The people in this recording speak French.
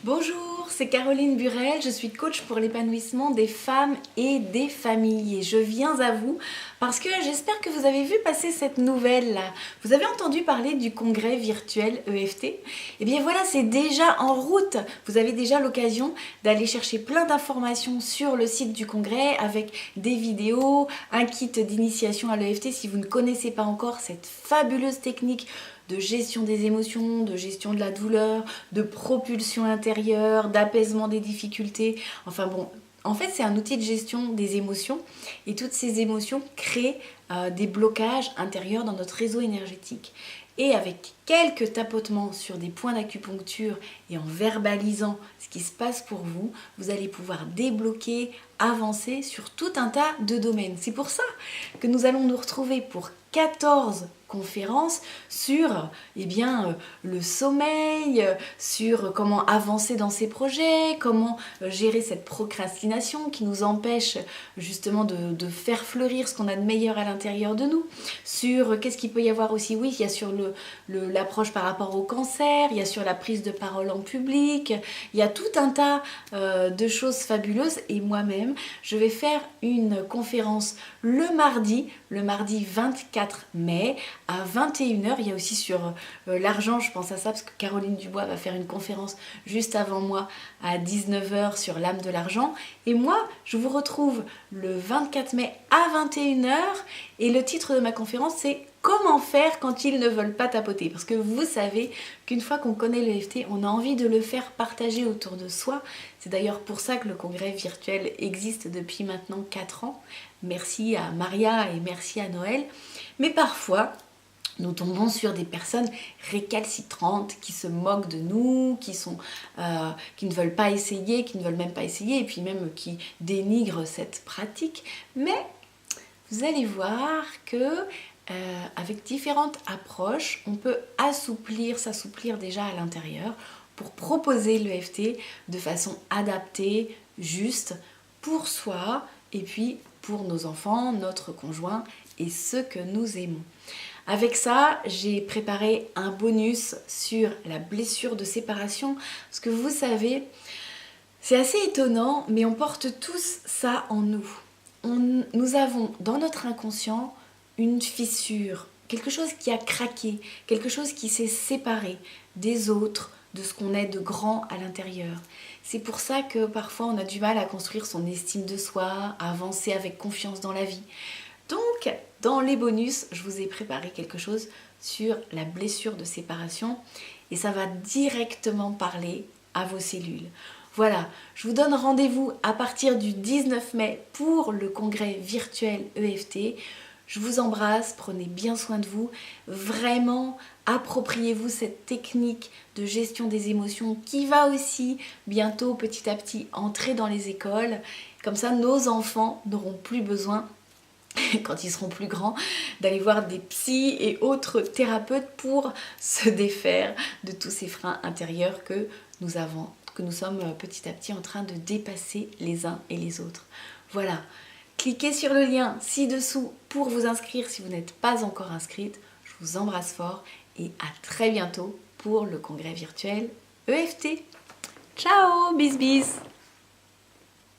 Bonjour, c'est Caroline Burel, je suis coach pour l'épanouissement des femmes et des familles et je viens à vous parce que j'espère que vous avez vu passer cette nouvelle là. Vous avez entendu parler du congrès virtuel EFT? Eh bien voilà, c'est déjà en route. Vous avez déjà l'occasion d'aller chercher plein d'informations sur le site du congrès avec des vidéos, un kit d'initiation à l'EFT si vous ne connaissez pas encore cette fabuleuse technique de gestion des émotions, de gestion de la douleur, de propulsion intérieure, d'apaisement des difficultés. Enfin bon, en fait c'est un outil de gestion des émotions et toutes ces émotions créent des blocages intérieurs dans notre réseau énergétique. Et avec quelques tapotements sur des points d'acupuncture et en verbalisant ce qui se passe pour vous, vous allez pouvoir débloquer, avancer sur tout un tas de domaines. C'est pour ça que nous allons nous retrouver pour 14 conférences sur le sommeil, sur comment avancer dans ses projets, comment gérer cette procrastination qui nous empêche justement de faire fleurir ce qu'on a de meilleur à l'intérieur de nous, sur qu'est-ce qu'il peut y avoir aussi, oui, il y a sur l'approche par rapport au cancer, il y a sur la prise de parole en public, il y a tout un tas de choses fabuleuses et moi-même, je vais faire une conférence le mardi 24 mai à 21h. Il y a aussi sur l'argent, je pense à ça parce que Caroline Dubois va faire une conférence juste avant moi à 19h sur l'âme de l'argent. Et moi, je vous retrouve le 24 mai à 21h et le titre de ma conférence c'est comment faire quand ils ne veulent pas tapoter? Parce que vous savez qu'une fois qu'on connaît l'EFT, on a envie de le faire partager autour de soi. C'est d'ailleurs pour ça que le congrès virtuel existe depuis maintenant 4 ans. Merci à Maria et merci à Noël. Mais parfois, nous tombons sur des personnes récalcitrantes qui se moquent de nous, qui ne veulent pas essayer, qui ne veulent même pas essayer et puis même qui dénigrent cette pratique. Mais vous allez voir que avec différentes approches, on peut s'assouplir déjà à l'intérieur pour proposer l'EFT de façon adaptée, juste pour soi et puis pour nos enfants, notre conjoint et ceux que nous aimons. Avec ça, j'ai préparé un bonus sur la blessure de séparation parce que vous savez, c'est assez étonnant, mais on porte tous ça en nous. Nous avons dans notre inconscient une fissure, quelque chose qui a craqué, quelque chose qui s'est séparé des autres, de ce qu'on est de grand à l'intérieur. C'est pour ça que parfois on a du mal à construire son estime de soi, à avancer avec confiance dans la vie. Donc, dans les bonus, je vous ai préparé quelque chose sur la blessure de séparation et ça va directement parler à vos cellules. Voilà, je vous donne rendez-vous à partir du 19 mai pour le congrès virtuel EFT. Je vous embrasse, prenez bien soin de vous, vraiment appropriez-vous cette technique de gestion des émotions qui va aussi bientôt petit à petit entrer dans les écoles. Comme ça, nos enfants n'auront plus besoin, quand ils seront plus grands, d'aller voir des psys et autres thérapeutes pour se défaire de tous ces freins intérieurs que nous avons, que nous sommes petit à petit en train de dépasser les uns et les autres. Voilà. Cliquez sur le lien ci-dessous pour vous inscrire si vous n'êtes pas encore inscrite. Je vous embrasse fort et à très bientôt pour le congrès virtuel EFT. Ciao, bis bis.